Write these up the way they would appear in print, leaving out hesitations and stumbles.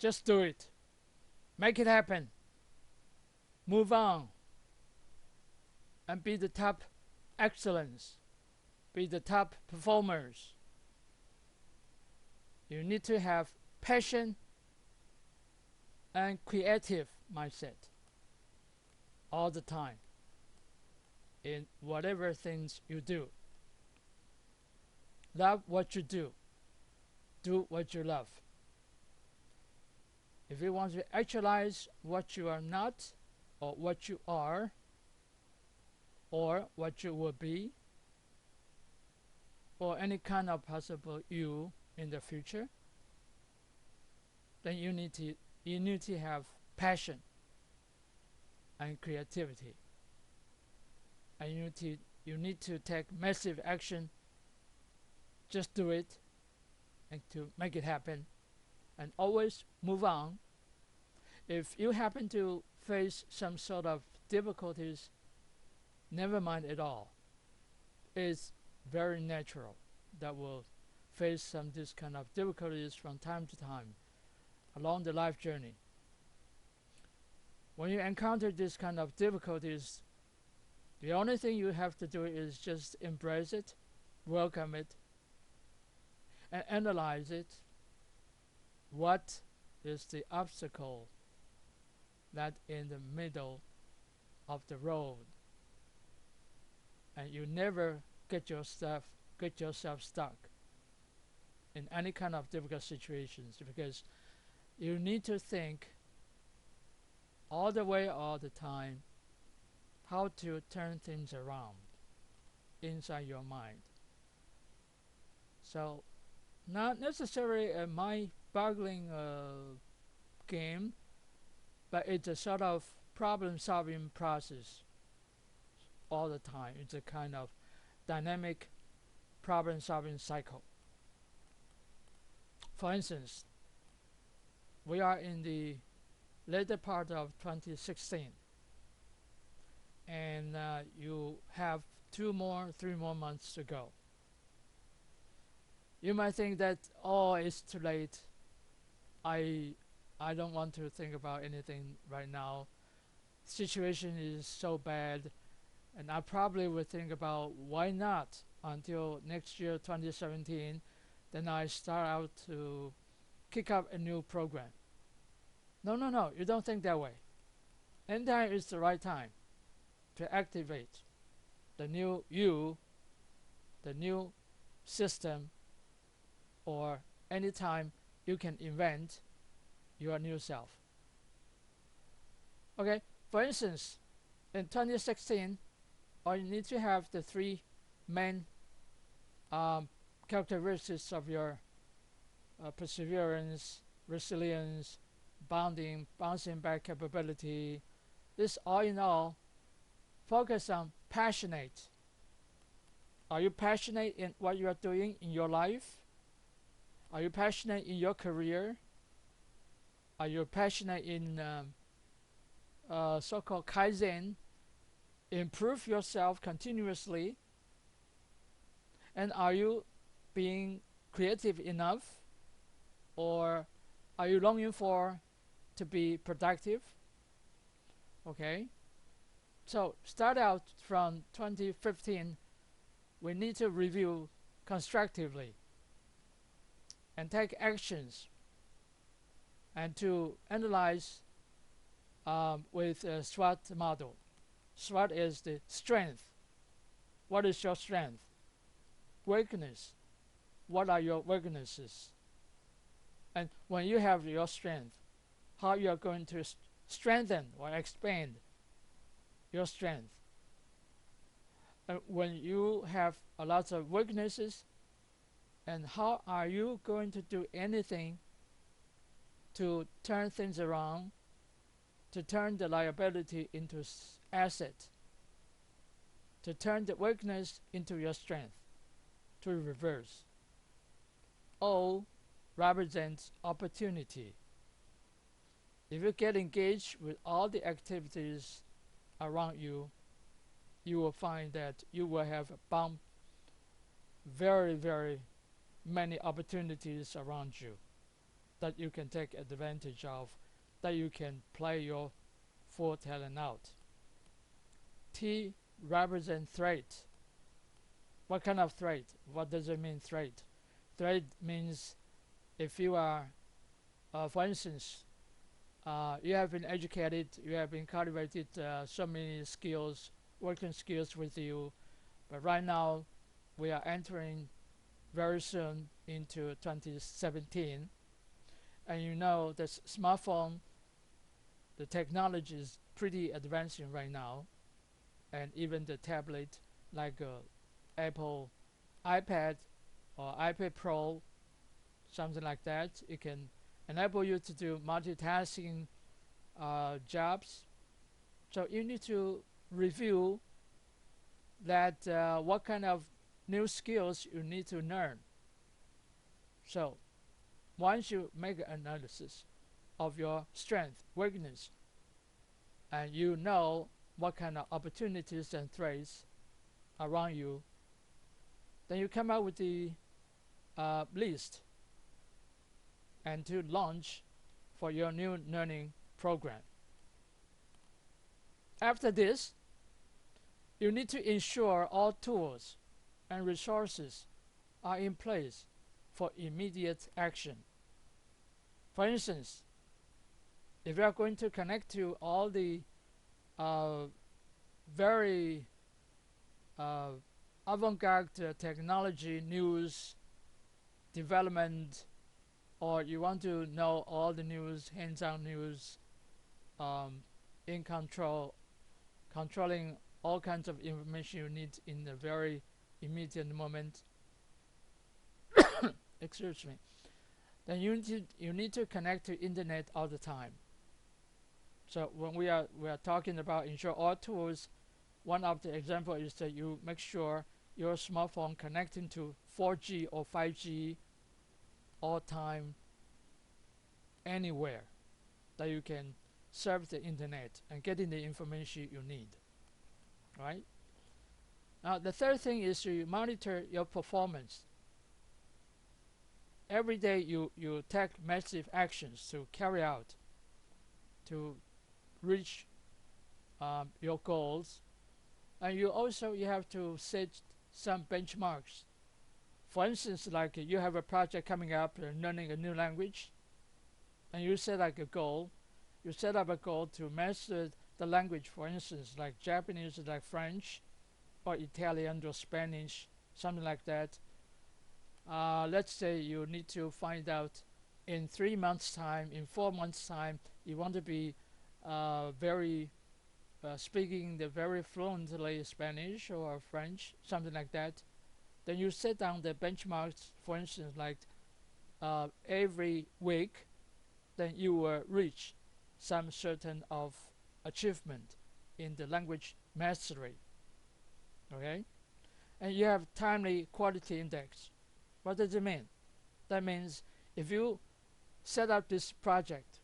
Just do it. Make it happen. Move on and be the top excellence. Be the top performers. You need to have passion and creative mindset all the time in whatever things you do. Love what you do. Do what you love. If you want to actualize what you are not, or what you are, or what you will be, or any kind of possible you in the future, then you need to have passion and creativity, and you need to take massive action. Just do it and to make it happen, and always move on. If you happen to face some sort of difficulties, never mind at all. It's very natural that we'll face some this kind of difficulties from time to time along the life journey. When you encounter this kind of difficulties, the only thing you have to do is just embrace it, welcome it, and analyze it. What is the obstacle that in the middle of the road, and you never get yourself stuck in any kind of difficult situations, because you need to think all the way, all the time, how to turn things around inside your mind. So, not necessarily a mind-boggling game, but it's a sort of problem-solving process all the time. It's a kind of dynamic problem-solving cycle. For instance, we are in the later part of 2016, and you have 3 more months to go. You might think that, oh, it's too late. I don't want to think about anything right now. Situation is so bad, and I probably would think about why not until next year, 2017. Then I start out to kick up a new program. No, you don't think that way. Anytime is the right time to activate the new you, the new system, or anytime you can invent your new self. Okay, for instance, in 2016, you need to have the 3 main characteristics of your perseverance, resilience, bouncing back capability. This all in all focus on passionate. Are you passionate in what you are doing in your life? Are you passionate in your career? Are you passionate in so-called Kaizen? Improve yourself continuously. And are you being creative enough? Or are you longing for to be productive? Okay. So start out from 2015. We need to review constructively and take actions, and to analyze with a SWOT model. SWOT is the strength. What is your strength? Weakness. What are your weaknesses? And when you have your strength, how you are going to strengthen or expand your strength. And when you have a lot of weaknesses, and how are you going to do anything to turn things around, to turn the liability into asset, to turn the weakness into your strength, to reverse. O represents opportunity. If you get engaged with all the activities around you, you will find that you will have found very, very many opportunities around you. that you can take advantage of, that you can play your full talent out. T represents threat. What kind of threat? What does it mean, threat? Threat means if you are, for instance, you have been educated, you have been cultivated so many skills, working skills with you, but right now we are entering very soon into 2017, and you know the smartphone, the technology is pretty advancing right now, and even the tablet like Apple iPad or iPad Pro, something like that, it can enable you to do multitasking jobs. So you need to review that what kind of new skills you need to learn. So once you make an analysis of your strength, weakness, and you know what kind of opportunities and threats around you, then you come up with the list and to launch for your new learning program. After this, you need to ensure all tools and resources are in place for immediate action. For instance, if you are going to connect to all the very avant-garde technology news development, or you want to know all the news, hands-on news, in controlling all kinds of information you need in a very immediate moment, excuse me, then you need to connect to internet all the time. So when we are talking about ensure all tools, one of the example is that you make sure your smartphone connecting to 4G or 5G all time, anywhere, that you can surf the internet and getting the information you need. Right? Now the third thing is to monitor your performance. Every day you take massive actions to carry out to reach your goals, and you have to set some benchmarks. For instance, like you have a project coming up, learning a new language, and you set like a goal. You set up a goal to master the language, for instance, like Japanese, like French, or Italian, or Spanish, something like that. Let's say you need to find out in 3 months' time, in 4 months' time, you want to be speaking the very fluently Spanish or French, something like that. Then you set down the benchmarks, for instance, like every week, then you will reach some certain of achievement in the language mastery. Okay, and you have timely quality index. What does it mean? That means if you set up this project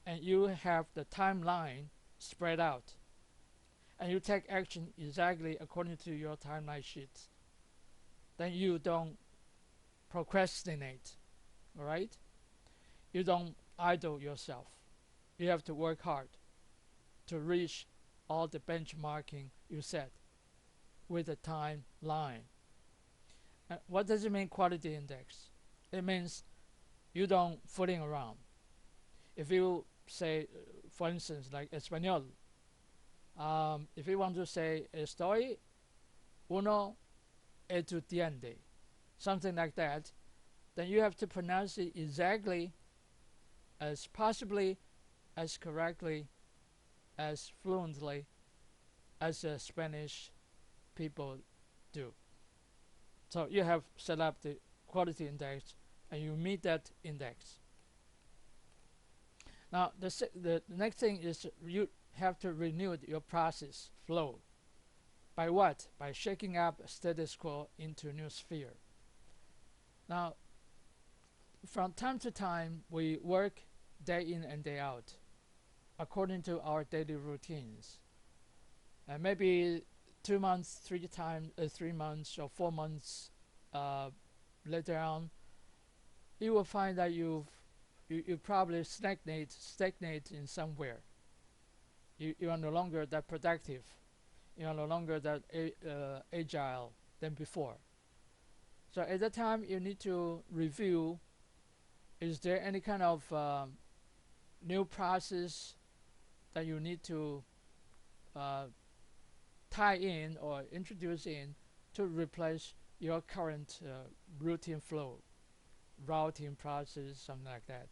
and you have the timeline spread out, and you take action exactly according to your timeline sheets, then you don't procrastinate. All right, you don't idle yourself. You have to work hard to reach all the benchmarking you set with a timeline. What does it mean, quality index? It means you don't fooling around. If you say, for instance, like Espanol, if you want to say estoy uno estudiante, something like that, then you have to pronounce it exactly as possibly as correctly, as fluently as the Spanish people do. So you have set up the quality index and you meet that index. Now the next thing is you have to renew your process flow. By what? By shaking up status quo into a new sphere. Now from time to time we work day in and day out according to our daily routines. And maybe 2 months, 3 months or 4 months later on, you will find that you've you probably stagnate in somewhere. You are no longer that productive. You are no longer that agile than before. So at that time, you need to review: is there any kind of new process that you need to uh, tie in or introduce in to replace your current routine flow, routing process, something like that.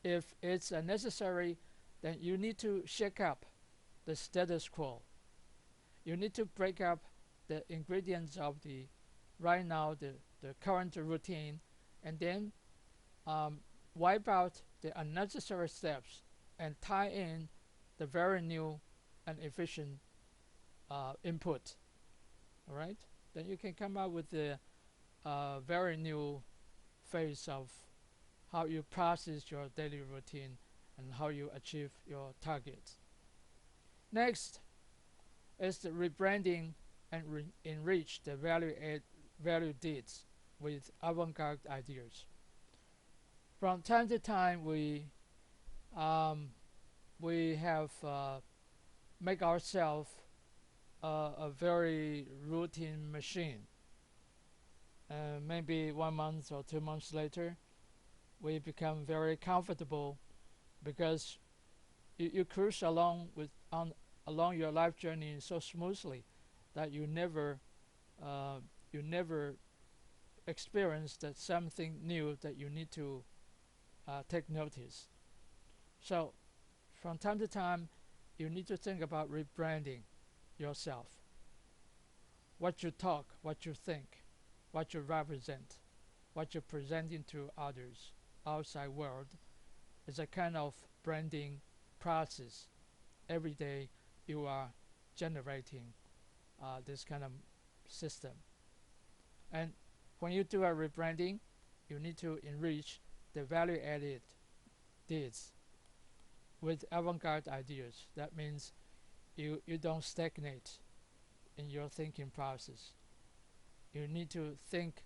If it's necessary, then you need to shake up the status quo. You need to break up the ingredients of the right now the current routine, and then um, wipe out the unnecessary steps and tie in the very new and efficient input. All right, then you can come up with the very new phase of how you process your daily routine and how you achieve your targets. Next is the rebranding and enrich the value deeds with avant-garde ideas. From time to time, um, we have make ourselves a very routine machine. Maybe 1 month or 2 months later, we become very comfortable because you cruise along your life journey so smoothly that uh, you never experience that something new that you need to take notice. So from time to time, you need to think about rebranding yourself. What you talk, what you think, what you represent, what you're presenting to others, outside world, is a kind of branding process. Every day you are generating this kind of system. And when you do a rebranding, you need to enrich the value added deeds with avant-garde ideas. That means you don't stagnate in your thinking process. You need to think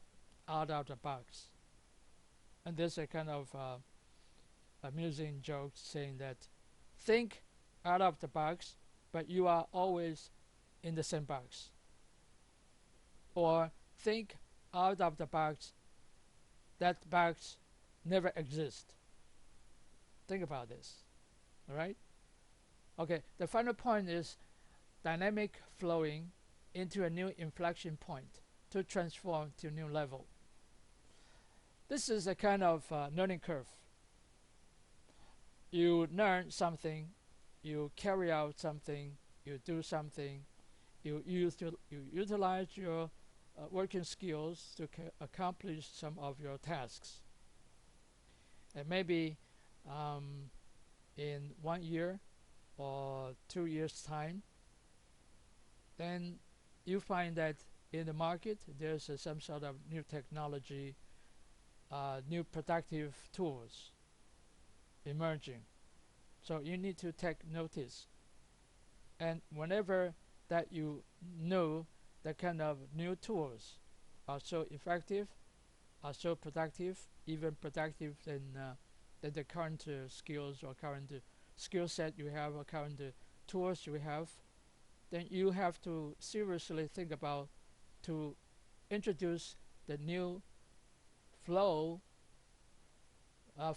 out of the box. And there's a kind of amusing joke saying that think out of the box, but you are always in the same box. Or think out of the box, that box never exists. Think about this. All right? Okay, the final point is dynamic flowing into a new inflection point to transform to a new level. This is a kind of learning curve. You learn something, you carry out something, you do something, you utilize your working skills to accomplish some of your tasks. And maybe in 1 year or 2 years time, then you find that in the market there's some sort of new technology, new productive tools emerging. So you need to take notice. And whenever that you know that kind of new tools are so effective, are so productive, even productive than the current skills or current skill set you have or current tools you have, then you have to seriously think about to introduce the new flow.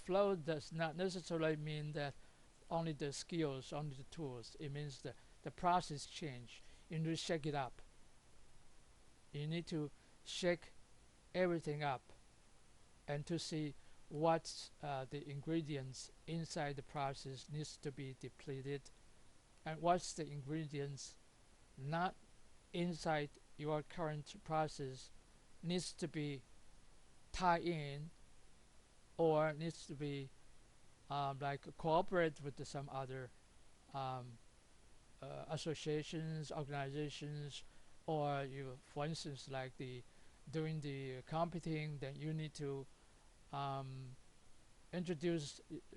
Flow does not necessarily mean that only the skills, only the tools. It means the process change. You need to shake it up. You need to shake everything up and to see what the ingredients inside the process needs to be depleted and what's the ingredients not inside your current process needs to be tied in or needs to be like cooperate with some other um, associations, organizations, or you, for instance, like doing the computing, then you need to um,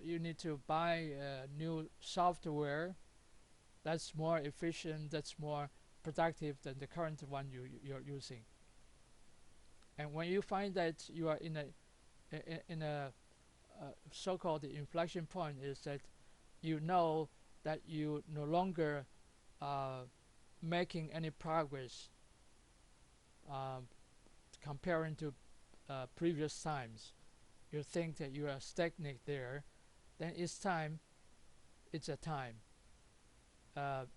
you need to buy new software that's more efficient, that's more productive than the current one you're using. And when you find that you are in a so-called the inflection point is that you know that you no longer uh, making any progress uh, comparing to previous times. You think that you are stagnant there, then it's a time.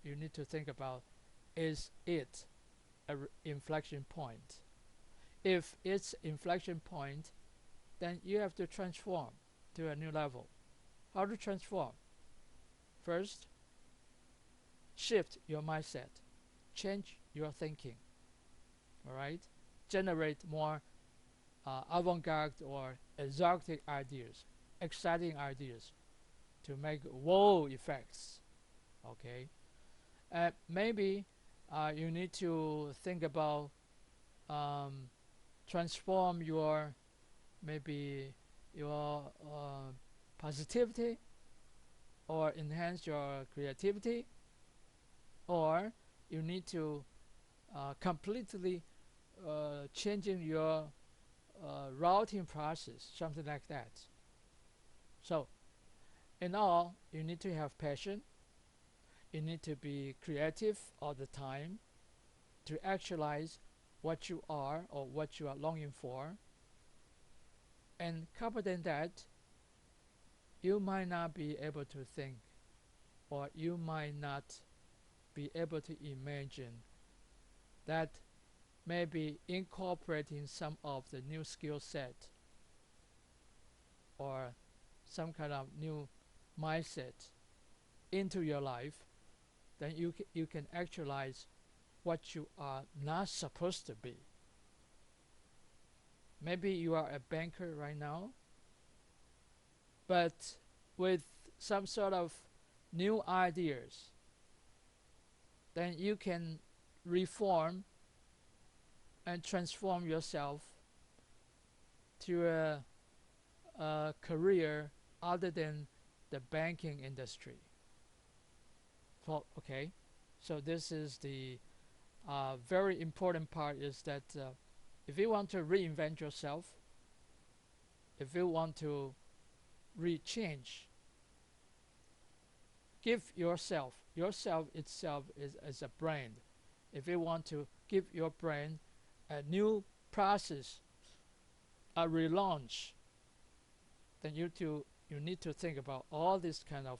You need to think about, is it a inflection point? If it's inflection point, then you have to transform to a new level. How to transform? First, shift your mindset, change your thinking. All right, generate more avant-garde or exotic ideas, exciting ideas to make wow effects. Okay, maybe you need to think about um, transform your maybe your positivity or enhance your creativity, or you need to completely changing your routing process, something like that. So in all, you need to have passion, you need to be creative all the time to actualize what you are or what you are longing for. And coupled in that, you might not be able to think, or you might not be able to imagine that maybe incorporating some of the new skill set or some kind of new mindset into your life, then you can actualize what you are not supposed to be. Maybe you are a banker right now, but with some sort of new ideas, then you can reform and transform yourself to a career other than the banking industry. So, okay, so this is the very important part, is that if you want to reinvent yourself, if you want to rechange, give yourself itself is as a brand. If you want to give your brand a new process, a relaunch, then you need to think about all this kind of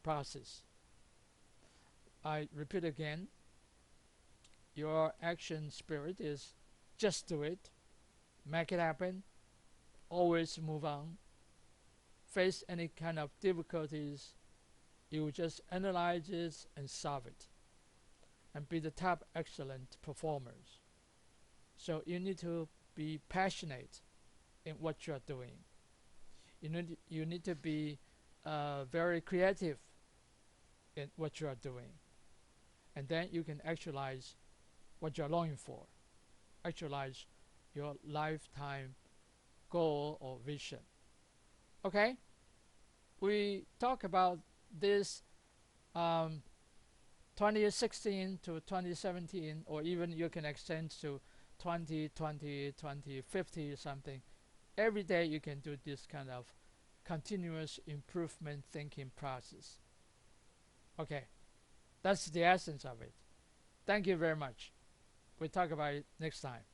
process. I repeat again, your action spirit is just do it, make it happen, always move on. Face any kind of difficulties, you just analyze it and solve it, and be the top excellent performers. So you need to be passionate in what you are doing. You need to be very creative in what you are doing, and then you can actualize what you're longing for, actualize your lifetime goal or vision. Okay, we talk about this 2016 to 2017, or even you can extend to 2020, 2050 something. Every day you can do this kind of continuous improvement thinking process. Okay, that's the essence of it. Thank you very much. We'll talk about it next time.